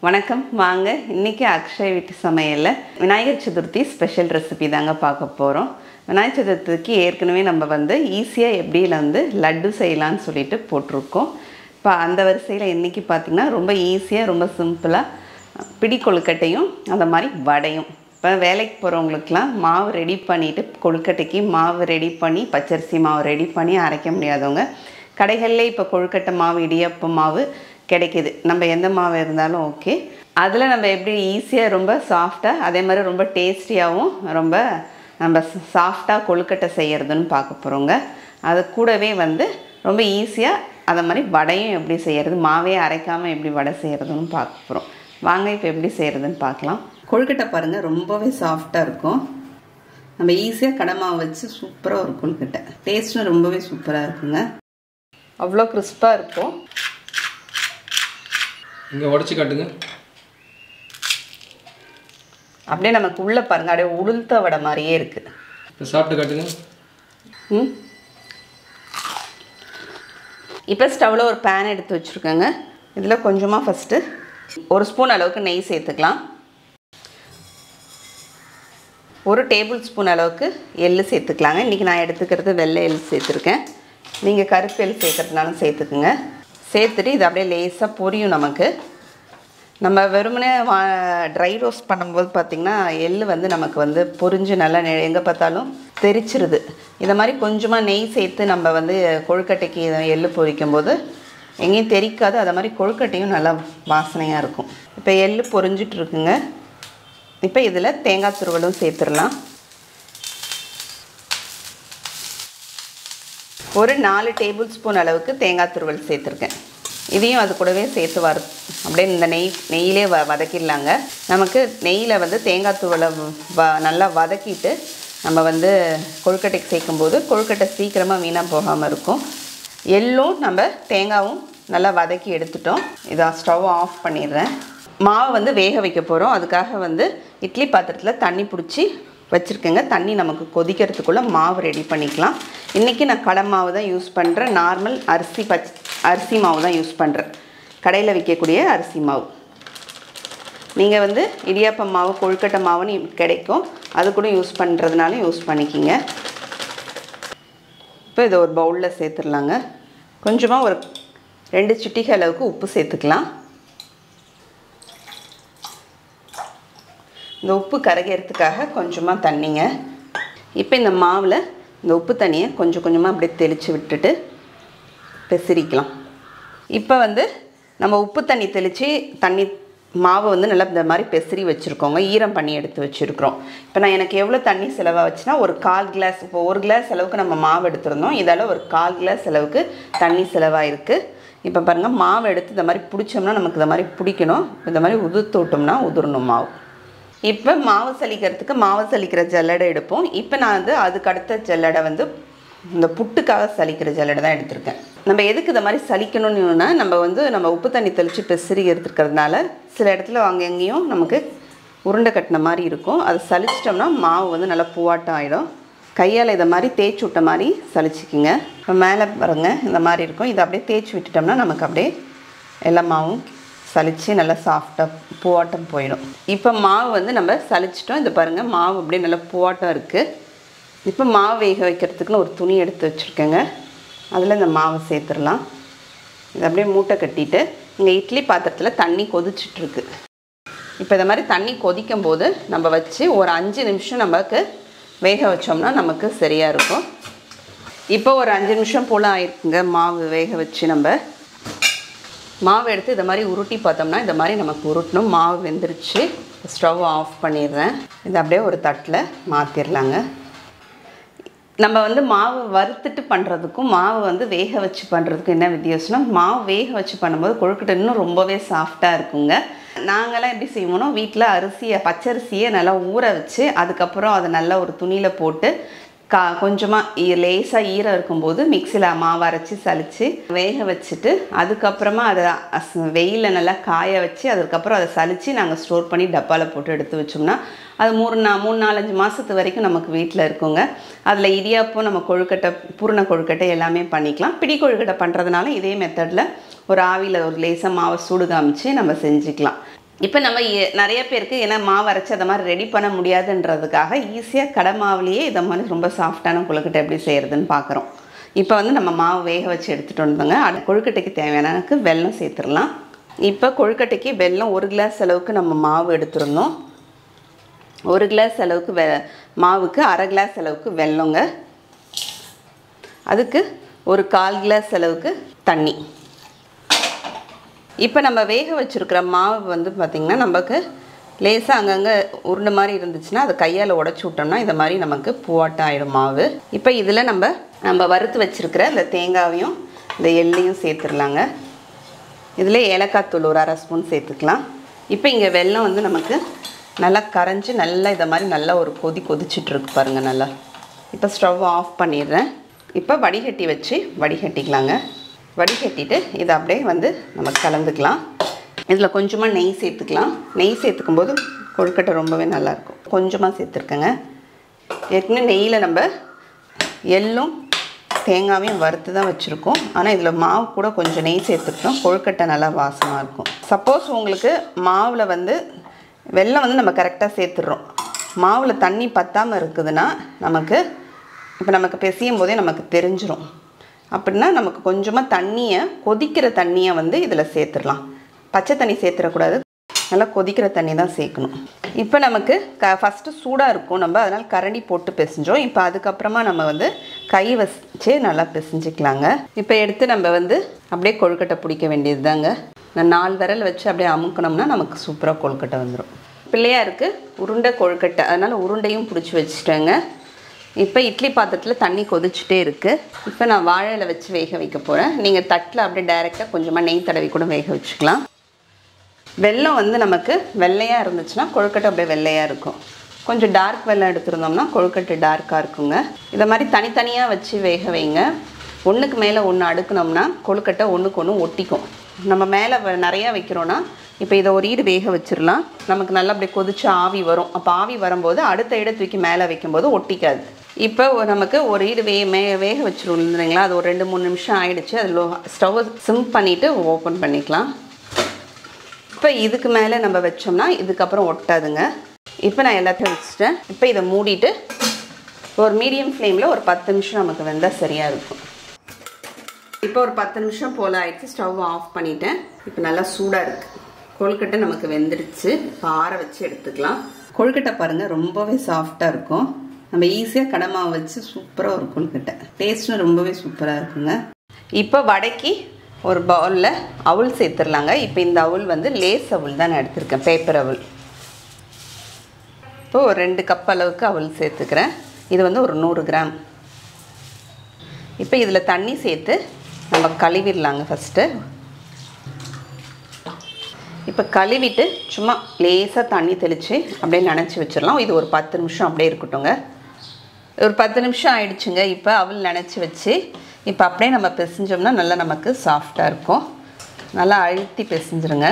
வணக்கம் வாங்க இன்னைக்கு அக்ஷய் வீட்டு சமையல்ல விநாயகர் சதுர்த்தி ஸ்பெஷல் ரெசிபி தாங்க பார்க்க போறோம். விநாயகர் சதுர்த்திக்கு ஏற்கனவே நம்ம ஈஸியா எப்படி லட்டு செய்யலாம்னு சொல்லிட்டு போட்டுருக்கோம். இப்போ அந்த வரிசையில் இன்னைக்கு பார்த்தீங்கன்னா ரொம்ப ஈஸியா ரொம்ப சிம்பிளா பிடி கொழுக்கட்டையும் அந்த மாதிரி வடையும். இப்போ வேலைக்கு போகிறவங்களுக்குலாம் மாவு ரெடி பண்ணிவிட்டு கொழுக்கட்டைக்கு மாவு ரெடி பண்ணி பச்சரிசி மாவு ரெடி பண்ணி அரைக்க முடியாதவங்க கடைகளில் இப்போ கொழுக்கட்டை மாவு இடியாப்ப மாவு கிடைக்குது. நம்ம எந்த மாவு இருந்தாலும் ஓகே. அதில் நம்ம எப்படி ஈஸியாக ரொம்ப சாஃப்டாக அதே மாதிரி ரொம்ப டேஸ்டியாகவும் ரொம்ப நம்ம சாஃப்டாக கொழுக்கட்டை செய்கிறதுன்னு பார்க்க போகிறோங்க. அது கூடவே ரொம்ப ஈஸியாக அதை மாதிரி வடையும் எப்படி செய்கிறது மாவே அரைக்காமல் எப்படி வடை செய்கிறதுன்னு பார்க்க போகிறோம். வாங்க இப்போ எப்படி செய்கிறதுன்னு பார்க்கலாம். கொழுக்கட்டை பாருங்கள் ரொம்பவே சாஃப்டாக இருக்கும். நம்ம ஈஸியாக கடை மாவு வச்சு சூப்பராக ஒரு கொழுக்கட்டை டேஸ்ட்டும் ரொம்பவே சூப்பராக இருக்குங்க. அவ்வளோ கிறிஸ்பாக இருக்கும். இங்கே உடச்சி காட்டுங்க. அப்படியே நமக்கு உள்ளே பாருங்க அப்படியே உளுத்த வடை மாதிரியே இருக்குது. சாப்பிட்டு காட்டுங்க. இப்போ ஸ்டவ்வில் ஒரு பேன் எடுத்து வச்சுருக்கேங்க. இதில் கொஞ்சமாக ஃபஸ்ட்டு ஒரு ஸ்பூன் அளவுக்கு நெய் சேர்த்துக்கலாம். 1 டேபிள் ஸ்பூன் அளவுக்கு எள்ளு சேர்த்துக்கலாங்க. இன்றைக்கி நான் எடுத்துக்கிறது வெள்ளை எள்ளு சேர்த்துருக்கேன். நீங்கள் கருப்பு எள்ளு சேர்க்கறதுனாலும் சேர்த்துக்குங்க. சேர்த்துட்டு இது அப்படியே லேசாக பொரியும். நமக்கு நம்ம வெறுமனே ட்ரை ரோஸ்ட் பண்ணும்போது பார்த்திங்கன்னா எள்ளு நமக்கு பொரிஞ்சு நல்லா எங்கே பார்த்தாலும் தெரிச்சிருது. இந்த மாதிரி கொஞ்சமாக நெய் சேர்த்து நம்ம கொழுக்கட்டைக்கு எள்ளு பொரிக்கும் போது எங்கேயும் தெரிக்காது. அதை மாதிரி கொழுக்கட்டையும் நல்லா வாசனையாக இருக்கும். இப்போ எள்ளு பொரிஞ்சிட்டு இருக்குங்க. இப்போ இதில் தேங்காய் துருவலும் சேர்த்துடலாம். ஒரு 4 டேபிள் ஸ்பூன் அளவுக்கு தேங்காய் துருவல் சேர்த்துருக்கேன். இதையும் அது கூடவே சேர்த்து அப்படியே இந்த நெய்யிலே வதக்கிடலாங்க. நமக்கு நெய்யில் தேங்காய் துருவலை நல்லா வதக்கிட்டு நம்ம கொழுக்கட்டைக்கு சேர்க்கும்போது கொழுக்கட்டை சீக்கிரமாக வீணாக போகாமல் இருக்கும். எள்ளும் நம்ம தேங்காயும் நல்லா வதக்கி எடுத்துட்டோம். இதை ஸ்டவ் ஆஃப் பண்ணிடுறேன். மாவு வேக வைக்க போகிறோம். அதுக்காக இட்லி பாத்திரத்தில் தண்ணி பிடிச்சி வச்சுருக்கேங்க. தண்ணி நமக்கு கொதிக்கிறதுக்குள்ளே மாவு ரெடி பண்ணிக்கலாம். இன்றைக்கி நான் கடை மாவு தான் யூஸ் பண்ணுறேன். நார்மல் அரிசி மாவு தான் யூஸ் பண்ணுறேன். கடையில் விற்கக்கூடிய அரிசி மாவு. நீங்கள் இடியாப்பம் மாவு கொழுக்கட்டை மாவுன்னு கிடைக்கும். அது கூட யூஸ் பண்ணுறதுனால யூஸ் பண்ணிக்கிங்க. இப்போ இதை ஒரு பவுலில் சேர்த்துடலாங்க. கொஞ்சமாக ஒரு 2 சிட்டிகை அளவுக்கு உப்பு சேர்த்துக்கலாம். இந்த உப்பு கரைகிறதுக்காக கொஞ்சமாக தண்ணிங்க. இப்போ இந்த மாவில் இந்த உப்பு தண்ணியை கொஞ்சம் கொஞ்சமாக அப்படியே தெளித்து விட்டுட்டு பெசரிக்கலாம். இப்போ நம்ம உப்பு தண்ணி தெளித்து மாவு நல்லா இந்த மாதிரி பெசரி வச்சுருக்கோங்க. ஈரம் பண்ணி எடுத்து வச்சுருக்குறோம். இப்போ நான் எனக்கு எவ்வளோ தண்ணி செலவாச்சுன்னா ஒரு 1/4 கிளாஸ். இப்போ 1 கிளாஸ் அளவுக்கு நம்ம மாவு எடுத்துருந்தோம். இதால் ஒரு 1/4 கிளாஸ் அளவுக்கு தண்ணி செலவாயிருக்கு. இப்போ பாருங்கள் மாவு எடுத்து இந்த மாதிரி பிடிச்சோம்னா நமக்கு இந்த மாதிரி பிடிக்கணும். இந்த மாதிரி உதுத்து விட்டோம்னா உதிரணும் மாவு. இப்போ மாவு சலிக்கிறதுக்கு மாவு சலிக்கிற ஜல்லடை எடுப்போம். இப்போ நான் அதுக்கு அடுத்த ஜல்லடை இந்த புட்டுக்காக சலிக்கிற ஜல்லடை தான் எடுத்திருக்கேன். நம்ம எதுக்கு இந்த மாதிரி சலிக்கணும்னா நம்ம உப்பு தண்ணி தெளித்து பெசரி எடுத்துருக்கிறதுனால சில இடத்துல எங்கேயும் நமக்கு உருண்டை கட்டின மாதிரி இருக்கும். அதை சலிச்சிட்டோம்னா மாவு நல்லா பூவாட்டம் ஆகிடும். கையால் இதை மாதிரி தேய்ச்சி விட்ட மாதிரி சலிச்சிக்கிங்க. இப்போ மேலே பாருங்க இந்த மாதிரி இருக்கும். இதை அப்படியே தேய்ச்சி விட்டுட்டோம்னா நமக்கு அப்படியே எல்லா மாவும் சலித்து நல்லா சாஃப்டாக பூவாட்டம் போயிடும். இப்போ மாவு நம்ம சலிச்சிட்டோம். இது பாருங்கள் மாவு அப்படியே நல்லா பூவாட்டம் இருக்குது. இப்போ மாவு வேக வைக்கிறதுக்குன்னு ஒரு துணி எடுத்து வச்சுருக்கேங்க. அதில் இந்த மாவை சேர்த்துடலாம். இதை அப்படியே மூட்டை கட்டிட்டு இங்கே இட்லி பாத்திரத்தில் தண்ணி கொதிச்சிட்ருக்கு. இப்போ இந்த மாதிரி தண்ணி கொதிக்கும் போது நம்ம வச்சு ஒரு 5 நிமிஷம் நமக்கு வேக வச்சோம்னா நமக்கு சரியாக இருக்கும். இப்போ ஒரு 5 நிமிஷம் போல் ஆயிருக்குங்க மாவு வேக வச்சு. நம்ம மாவு எடுத்து இதை மாதிரி உருட்டி பார்த்தோம்னா இந்த மாதிரி நமக்கு உருட்டணும். மாவு வெந்துருச்சு. ஸ்டவ் ஆஃப் பண்ணிடுறேன். இதை அப்படியே ஒரு தட்டில் மாற்றிடலாங்க. நம்ம மாவு வறுத்துட்டு பண்ணுறதுக்கும் மாவு வேக வச்சு பண்ணுறதுக்கும் என்ன வித்தியாசம்னா மாவு வேக வச்சு பண்ணும்போது கொழுக்கட்டை இன்னும் ரொம்பவே சாஃப்டாக இருக்குங்க. நாங்கள்லாம் எப்படி செய்வோம்னா வீட்டில் பச்சரிசியை நல்லா ஊற வச்சு அதுக்கப்புறம் அதை நல்லா ஒரு துணியில் போட்டு கொஞ்சமாக லேசாக ஈரம் இருக்கும்போது மிக்சியில் மாவு அரைச்சி சலித்து வேக வச்சுட்டு அதுக்கப்புறமா அதை வெயிலில் நல்லா காய வச்சு அதுக்கப்புறம் அதை சலித்து நாங்கள் ஸ்டோர் பண்ணி டப்பாவில் போட்டு எடுத்து வச்சோம்னா அது 3-4 மாதத்து வரைக்கும் நமக்கு வீட்டில் இருக்குங்க. அதில் இடியாப்பம் நம்ம கொழுக்கட்டை பூரண கொழுக்கட்டை எல்லாமே பண்ணிக்கலாம். பிடி கொழுக்கட்டை பண்ணுறதுனால இதே மெத்தடில் ஒரு ஆவியில் ஒரு லேசாக மாவை சூடு காமிச்சு நம்ம செஞ்சுக்கலாம். இப்போ நம்ம நிறைய பேருக்கு ஏன்னா மாவு அரைச்சி அதை மாதிரி ரெடி பண்ண முடியாதுன்றதுக்காக ஈஸியாக கடை மாவுலேயே இதை மாதிரி ரொம்ப சாஃப்டான கொழுக்கட்டை எப்படி செய்கிறதுன்னு பார்க்குறோம். இப்போ வந்து நம்ம மாவு வேக வச்சு எடுத்துகிட்டு வந்தோங்க. அது கொழுக்கட்டைக்கு தேவையான வெல்லம் சேர்த்துடலாம். இப்போ கொழுக்கட்டைக்கு வெல்லம் 1 கிளாஸ் அளவுக்கு நம்ம மாவு எடுத்துருந்தோம். 1 கிளாஸ் அளவுக்கு மாவுக்கு 1/2 கிளாஸ் அளவுக்கு வெல்லங்க. அதுக்கு ஒரு 1/4 கிளாஸ் அளவுக்கு தண்ணி. இப்போ நம்ம வேக வச்சுருக்கிற மாவு வந்து பார்த்திங்கன்னா நமக்கு லேசாக அங்கங்கே உருண்டை மாதிரி இருந்துச்சுன்னா அதை கையால் உடச்சி விட்டோம்னா இதை மாதிரி நமக்கு பூவாட்டம் ஆகிடும் மாவு. இப்போ இதில் நம்ம வறுத்து வச்சுருக்கிற இந்த தேங்காவையும் இந்த எள்ளையும் சேர்த்துடலாங்க. இதில் ஏலக்காய் தூள் ஒரு 1/2 ஸ்பூன் சேர்த்துக்கலாம். இப்போ இங்கே வெல்லம் வந்து நமக்கு நல்லா கரைஞ்சி நல்லா இதை மாதிரி நல்லா ஒரு கொதிச்சிட்ருக்கு பாருங்கள் நல்லா. இப்போ ஸ்டவ் ஆஃப் பண்ணிடுறேன். இப்போ வடிகட்டி வச்சு வடிகட்டிக்கலாங்க. வடிகட்டிட்டு இதை அப்படியே வந்து நம்ம கலந்துக்கலாம். இதில் கொஞ்சமாக நெய் சேர்த்துக்கலாம். நெய் சேர்த்துக்கும் போது கொழுக்கட்டை ரொம்பவே நல்லாயிருக்கும். கொஞ்சமாக சேர்த்துருக்கேங்க. ஏற்கனவே நெய்யில் நம்ம எள்ளும் தேங்காவையும் வறுத்து தான் வச்சுருக்கோம். ஆனால் இதில் மாவு கூட கொஞ்சம் நெய் சேர்த்துக்கிட்டோம். கொழுக்கட்டை நல்லா வாசமாக இருக்கும். சப்போஸ் உங்களுக்கு மாவில் வந்து வெல்லம் வந்து நம்ம கரெக்டாக சேர்த்துடுறோம், மாவில் தண்ணி பற்றாமல் இருக்குதுன்னா நமக்கு பிசையும் போதே நமக்கு தெரிஞ்சிடும். அப்படின்னா நமக்கு கொஞ்சமாக தண்ணியை கொதிக்கிற தண்ணியை வந்து இதில் சேர்த்துடலாம். பச்சை தண்ணி சேர்த்துடக்கூடாது, நல்லா கொதிக்கிற தண்ணி தான் சேர்க்கணும். இப்போ நமக்கு ஃபஸ்ட்டு சூடாக இருக்கும், நம்ம அதனால் கரண்டி போட்டு பிசைஞ்சோம். இப்போ அதுக்கப்புறமா நம்ம வந்து கை வச்சு நல்லா பிசைஞ்சிக்கலாங்க. இப்போ எடுத்து நம்ம வந்து அப்படியே கொழுக்கட்டை பிடிக்க வேண்டியது தாங்க. நான் 4 விரல் வச்சு அப்படியே அமுக்கணும்னா நமக்கு சூப்பராக கொழுக்கட்டை வந்துடும். பிள்ளையாருக்கு உருண்டை கொழுக்கட்டை, அதனால் உருண்டையும் பிடிச்சி வச்சுட்டேங்க. இப்போ இட்லி பாத்திரத்தில் தண்ணி கொதிச்சுட்டே இருக்குது. இப்போ நான் வாழையில் வச்சு வேக வைக்க போகிறேன். நீங்கள் தட்டில் அப்படியே டைரெக்டாக கொஞ்சமாக நெய் தடவி கூட வேக வச்சுக்கலாம். வெல்லம் வந்து நமக்கு வெள்ளையாக இருந்துச்சுன்னா கொழுக்கட்டை அப்படியே வெள்ளையாக இருக்கும். கொஞ்சம் டார்க் வெல்லம் எடுத்துருந்தோம்னா கொழுக்கட்டை டார்க்காக இருக்குங்க. இதை மாதிரி தனித்தனியாக வச்சு வேக வைங்க. ஒன்றுக்கு மேலே ஒன்று அடுக்கணும்னா கொழுக்கட்டை ஒன்றுக்கு ஒன்று ஒட்டிக்கும். நம்ம மேலே நிறையா வைக்கிறோன்னா இப்போ இதை ஒரு ஈடு வேக வச்சிடலாம். நமக்கு நல்லா அப்படியே கொதிச்சு ஆவி வரும். அப்போ ஆவி வரும்போது அடுத்த ஈடு தூக்கி மேலே வைக்கும்போது ஒட்டிக்காது. இப்போ நமக்கு ஒரு ஈடு வேக வச்சுருவோம் இல்லைங்களா, அது ஒரு 2-3 நிமிஷம் ஆகிடுச்சு. அதில் ஸ்டவ்வை சிம் பண்ணிவிட்டு ஓப்பன் பண்ணிக்கலாம். இப்போ இதுக்கு மேலே நம்ம வச்சோம்னா இதுக்கப்புறம் ஒட்டாதுங்க. இப்போ நான் எல்லாத்தையும் வச்சுட்டேன். இப்போ இதை மூடிட்டு ஒரு மீடியம் ஃப்ளேமில் ஒரு 10 நிமிஷம் நமக்கு வெந்தால் சரியாக இருக்கும். இப்போ ஒரு 10 நிமிஷம் போல் ஆகிடுச்சு. ஸ்டவ் ஆஃப் பண்ணிட்டேன். இப்போ நல்லா சூடாக இருக்குது. கொழுக்கட்டை நமக்கு வெந்துடுச்சு. இப்போ ஆற வச்சு எடுத்துக்கலாம். கொழுக்கட்டை பாருங்கள் ரொம்பவே சாஃப்டாக இருக்கும். நம்ம ஈஸியாக கடை மாவு வச்சு சூப்பராக ஒரு கொழுக்கட்டை, டேஸ்ட்டும் ரொம்பவே சூப்பராக இருக்குங்க. இப்போ வடைக்கு ஒரு பவுலில் அவுள் சேர்த்துடலாங்க. இப்போ இந்த அவுள் வந்து லேஸ் அவுள் தான் நான் எடுத்திருக்கேன், பேப்பர் அவுள். இப்போ ஒரு 2 கப் அளவுக்கு அவுள் சேர்த்துக்கிறேன். இது வந்து ஒரு 100 கிராம். இப்போ இதில் தண்ணி சேர்த்து நம்ம கழுவிடலாங்க ஃபஸ்ட்டு. இப்போ கழுவிட்டு சும்மா லேசாக தண்ணி தெளித்து அப்படியே நனைச்சி வச்சிடலாம். இது ஒரு 10 நிமிஷம் அப்படியே இருக்கட்டுங்க. ஒரு 10 நிமிஷம் ஆயிடுச்சுங்க. இப்போ அவள் நனைச்சி வச்சு இப்போ அப்படியே நம்ம பிசைஞ்சோம்னா நல்லா நமக்கு சாஃப்டாக இருக்கும். நல்லா அழுத்தி பிசைஞ்சிருங்க.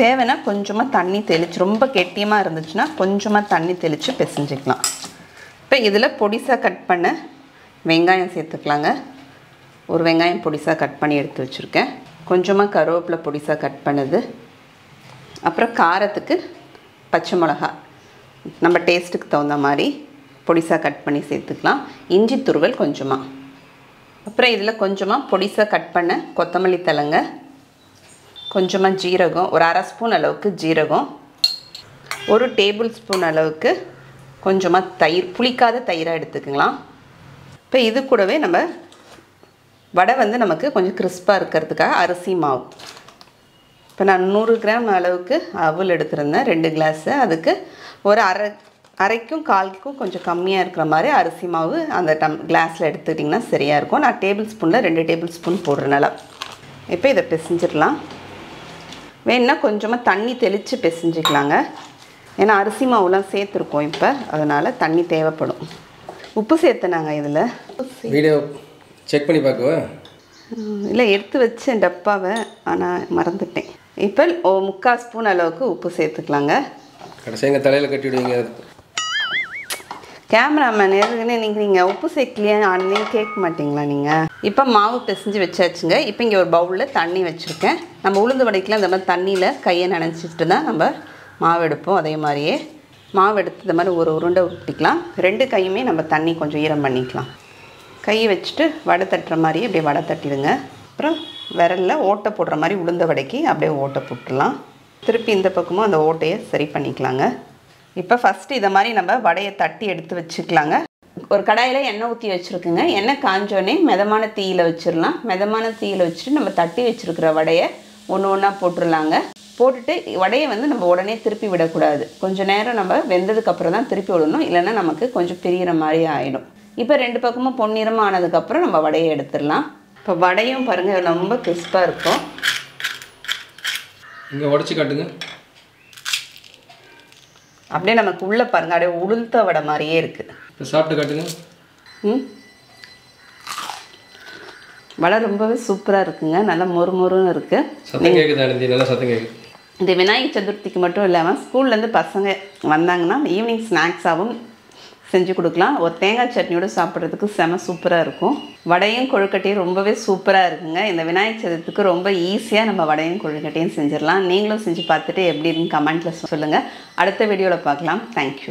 தேவைன்னா கொஞ்சமாக தண்ணி தெளித்து, ரொம்ப கெட்டியமாக இருந்துச்சுன்னா கொஞ்சமாக தண்ணி தெளித்து பிசைஞ்சிக்கலாம். இப்போ இதில் பொடிசாக கட் பண்ண வெங்காயம் சேர்த்துக்கலாங்க. ஒரு வெங்காயம் பொடிசாக கட் பண்ணி எடுத்து வச்சுருக்கேன். கொஞ்சமாக கருவேப்பிலை பொடிசாக கட் பண்ணுது. அப்புறம் காரத்துக்கு பச்சை மிளகா நம்ம டேஸ்ட்டுக்கு தகுந்த மாதிரி பொடிசாக கட் பண்ணி சேர்த்துக்கலாம். இஞ்சி துருவல் கொஞ்சமாக. அப்புறம் இதில் கொஞ்சமாக பொடிசாக கட் பண்ண கொத்தமல்லி தழைங்க, கொஞ்சமாக ஜீரகம், ஒரு 1/2 ஸ்பூன் அளவுக்கு ஜீரகம், 1 டேபிள் ஸ்பூன் அளவுக்கு கொஞ்சமாக தயிர், புளிக்காத தயிராக எடுத்துக்கலாம். இப்போ இது கூடவே நம்ம வடை வந்து நமக்கு கொஞ்சம் கிறிஸ்பாக இருக்கிறதுக்காக அரிசி மாவு. இப்போ நான் 100 கிராம் அளவுக்கு அவல் எடுத்துருந்தேன், 2 கிளாஸு. அதுக்கு ஒரு அரைக்கும் காலுக்கும் கொஞ்சம் கம்மியாக இருக்கிற மாதிரி அரிசி மாவு அந்த கிளாஸில் எடுத்துக்கிட்டிங்கன்னா சரியாக இருக்கும். நான் டேபிள் ஸ்பூனில் 2 டேபிள் ஸ்பூன் போடுறனால. இப்போ இதை பிசைஞ்சிடலாம். வேணுன்னா கொஞ்சமாக தண்ணி தெளித்து பிசைஞ்சிக்கலாங்க. ஏன்னா அரிசி மாவுலாம் சேர்த்துருக்கோம் இப்போ, அதனால் தண்ணி தேவைப்படும். உப்பு சேர்த்துனாங்க இதில். வீடியோ செக் பண்ணி பார்க்கவா? இல்லை, எடுத்து வச்சேன் டப்பாவை, ஆனால் மறந்துட்டேன். இப்போ 3/4 ஸ்பூன் அளவுக்கு உப்பு சேர்த்துக்கலாங்க. கடைசி எங்கள் தலையில் கட்டிவிடுவீங்க. கேமராமேன் எதுக்குன்னு நீங்கள் உப்பு சேர்க்கலையா அன்னையும் கேட்க மாட்டிங்களா நீங்கள்? இப்போ மாவு பிசைஞ்சு வச்சாச்சுங்க. இப்போ இங்கே ஒரு பவுலில் தண்ணி வச்சுருக்கேன். நம்ம உளுந்து வடைக்கெலாம் இந்த மாதிரி தண்ணியில் கையை நனைச்சிட்டு தான் நம்ம மாவு எடுப்போம். அதே மாதிரியே மாவு எடுத்து இந்த மாதிரி ஒரு உருண்டை ஊற்றிக்கலாம். 2 கையுமே நம்ம தண்ணி கொஞ்சம் ஈரம் பண்ணிக்கலாம். கையை வச்சுட்டு வடை தட்டுற மாதிரி அப்படியே வடை தட்டிடுங்க. அப்புறம் விரலில் ஓட்டை போடுற மாதிரி உளுந்த வடைக்கு அப்படியே ஓட்டை போட்டுடலாம். திருப்பி இந்த பக்கமும் அந்த ஓட்டையை சரி பண்ணிக்கலாங்க. இப்போ ஃபஸ்ட்டு இதை மாதிரி நம்ம வடையை தட்டி எடுத்து வச்சுக்கலாங்க. ஒரு கடாயில் எண்ணெய் ஊற்றி வச்சுருக்குங்க. எண்ணெய் காஞ்சோடனே மிதமான தீயில் வச்சிடலாம். மிதமான தீயில் வச்சுட்டு நம்ம தட்டி வச்சுருக்கிற வடையை ஒன்று ஒன்றா போட்டுடலாங்க. போட்டுட்டு வடையை வந்து நம்ம உடனே திருப்பி விடக்கூடாது. கொஞ்சம் நேரம் நம்ம வெந்ததுக்கப்புறம் தான் திருப்பி விடணும். இல்லைன்னா நமக்கு கொஞ்சம் பிரிகிற மாதிரி ஆகிடும். இப்போ 2 பக்கமும் பொன்னிறமாக ஆனதுக்கப்புறம் நம்ம வடையை எடுத்துடலாம். இப்போ வடையும் பாருங்கள் ரொம்ப கிறிஸ்பாக இருக்கும். இங்கே உடச்சி காட்டுங்க. அப்படியே நமக்கு உள்ளே பாருங்கள் அப்படியே உளுத்த வடை மாதிரியே இருக்குது. இப்போ சாப்பிட்டு காட்டுங்க. வடை ரொம்பவே சூப்பராக இருக்குங்க. நல்லா மொறுமொறுன்னு இருக்குது. சத்தம் கேட்குது ஆனந்தி, நல்லா சத்தம் கேட்குது. இந்த விநாயகர் சதுர்த்திக்கு மட்டும் இல்லாமல் ஸ்கூல்லேருந்து பசங்க வந்தாங்கன்னா ஈவினிங் ஸ்நாக்ஸாகவும் செஞ்சு கொடுக்கலாம். ஒரு தேங்காய் சட்னியோடு சாப்பிட்றதுக்கு செம சூப்பராக இருக்கும். வடையும் கொழுக்கட்டையும் ரொம்பவே சூப்பராக இருக்குங்க. இந்த விநாயகர் சதுர்த்திக்கு ரொம்ப ஈஸியாக நம்ம வடையும் கொழுக்கட்டையும் செஞ்சிடலாம். நீங்களும் செஞ்சு பார்த்துட்டு எப்படி இருக்குன்னு கமெண்ட்டில் சொல்லுங்கள். அடுத்த வீடியோவில் பார்க்கலாம். தேங்க்யூ.